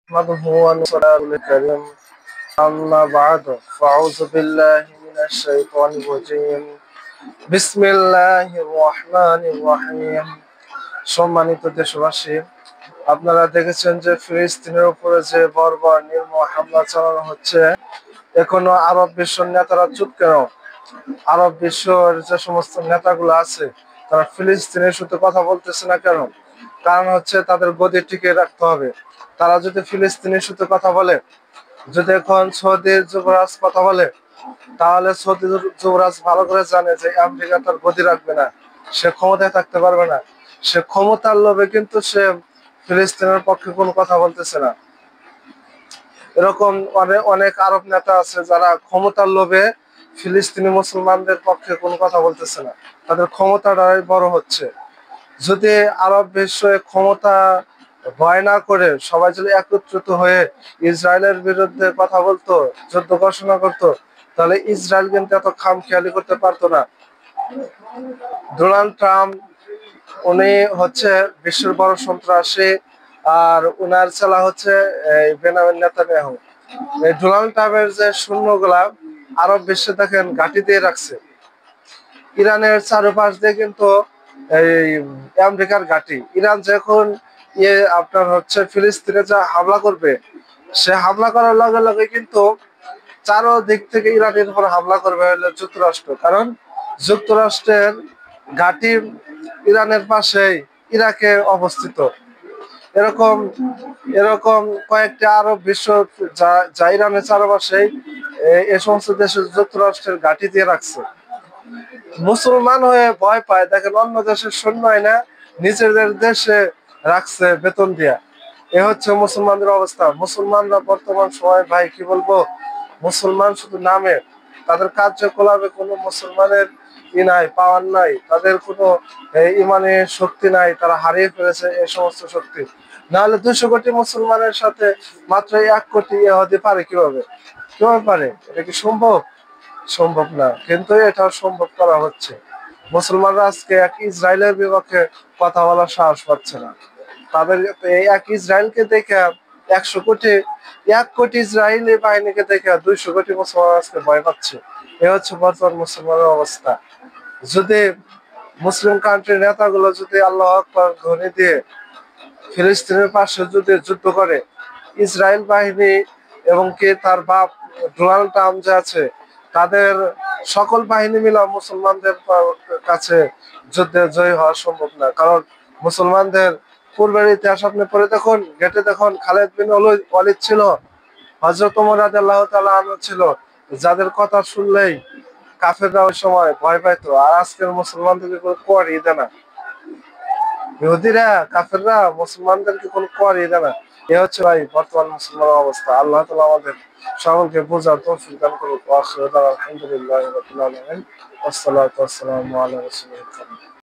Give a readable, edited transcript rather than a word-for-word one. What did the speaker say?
نحمده ونصلي الكريم أما بعد فأعوذ بالله من الشيطان الرجيم بسم الله الرحمن الرحيم। সম্মানিত দেশবাসী, আপনারা দেখেছেন যে ফিলিস্তিনের উপরে যে বর্বর নির্মম হামলা চালানো হচ্ছে। এখনো আরব বিশ্বের নেতারা চুপ কেন? আরব বিশ্বের যে সমস্ত নেতাগুলো আছে তারা ফিলিস্তিনের সাথে কথা বলতেছে না কেন? কারণ হচ্ছে তাদের গদি টিকে রাখতে হবে। তারা যদি ফিলিস্তিনের সাথে কথা বলে, যদি এখন সৌদি যুবরাজ কথা বলে, তাহলে সৌদি যুবরাজ ভালো করে জানে যে আমেরিকা তার গদি রাখবে না, সে ক্ষমতায় থাকতে পারবে না। সে ক্ষমতার লোভে কিন্তু সে ফিলিস্তিনের পক্ষে কোনো কথা বলতেছে না। এরকম অনেক অনেক আরব নেতা আছে যারা ক্ষমতার লোভে ফিলিস্তিনি মুসলমানদের পক্ষে কোনো কথা বলতেছে না, তাদের ক্ষমতাটাই বড় হচ্ছে। যদি আরব বিশ্বে ক্ষমতা ভয় না করে সবাই যদি একত্রিত হয়ে ইসরায়েলের বিরুদ্ধে কথা বলতো, যুদ্ধ ঘোষণা করতো, তাহলে ইসরায়েল কিন্তু এত খামখেয়ালি করতে পারতো না। ডোনাল্ড ট্রাম্প উনি হচ্ছে বিশ্বের বড় সন্ত্রাসী, আর উনার ছেলে হচ্ছে এই বেনিয়ামিন নেতানিয়াহু। এই ডোনাল্ড ট্রাম্পের যে সৈন্যগুলা আরব বিশ্বে দেখেন ঘাঁটি দিয়ে রাখছে। ইরানের চারপাশ দিয়ে কিন্তু এই আমেরিকার ঘাঁটি। ইরান যখন আপনার হচ্ছে ফিলিস্তিনে যা হামলা করবে, সে হামলা করার লগে লগে কিন্তু চারদিক থেকে ইরানের উপর হামলা করবে হলো যুক্তরাষ্ট্র। কারণ যুক্তরাষ্ট্রের ঘাঁটি ইরানের পাশেই ইরাকে অবস্থিত। এরকম এরকম কয়েকটা আরব বিশ্ব যা ইরানের চারপাশেই এ সমস্ত দেশে যুক্তরাষ্ট্রের ঘাঁটি দিয়ে রাখছে। মুসলমান হয়ে ভয় পায়, দেখেন অন্য দেশের সৈন্য হয় না, নিজেদের দেশে রাখছে বেতন দিয়া। এ হচ্ছে মুসলমানদের অবস্থা। মুসলমানরা বর্তমান সময় ভাই কি বলবো, মুসলমান শুধু নামে, তাদের কার্যকলাপে কোনো মুসলমানের নাই, পাওয়ার নাই, তাদের কোনো ইমানের শক্তি নাই, তারা হারিয়ে ফেলেছে এই সমস্ত শক্তি। নাহলে 200 কোটি মুসলমানের সাথে মাত্র 1 কোটি হতে পারে কিভাবে? কিভাবে পারে? এটা কি সম্ভব? সম্ভব না, কিন্তু এটা সম্ভব করা হচ্ছে। মুসলমানরা আজকে এক ইসরায়েলের বিপক্ষে কথা বলার সাহস পাচ্ছে না। তাদের এই এক ইসরায়েলকে দেখে 1 কোটি ইসরায়েলি বাহিনীকে দেখে 200 কোটি মুসলমান আজকে ভয় পাচ্ছে। এ হচ্ছে বর্তমান মুসলমানের অবস্থা। যদি মুসলিম কান্ট্রির নেতাগুলো যদি আল্লাহু আকবার ধ্বনি দিয়ে ফিলিস্তিনের পাশে যদি যুদ্ধ করে, ইসরায়েল বাহিনী এবং কি তার বাপ ডোনাল্ড ট্রাম্প যে আছে, তাদের সকল বাহিনী মিলে মুসলমানদের কাছে যুদ্ধে জয়ী হওয়া সম্ভব না। কারণ মুসলমানদের পূর্বের ইতিহাস আপনি পড়ে দেখুন, ঘেটে দেখুন, খালেদ বিন ওয়ালিদ ছিল, হযরত ওমর রাদিয়াল্লাহু তাআলা আনহু ছিল, যাদের কথা শুনলেই কাফেররা ওই সময় ভয় পাইতো। আর আজকের মুসলমানদেরকে কোনো করই দেয় না। ইহুদিরা কাফেররা মুসলমানদেরকে কোনো করই দেয় না। এ হচ্ছে ভাই বর্তমান মুসলমানের অবস্থা। আল্লাহ তাআলা আমাদের সকলকে বোঝার তৌফিক দান করুক। আলহামদুলিল্লাহি রাব্বিল আলামিন। ওয়াসসালাতু ওয়াসসালামু আলা রাসূলিল কারীম।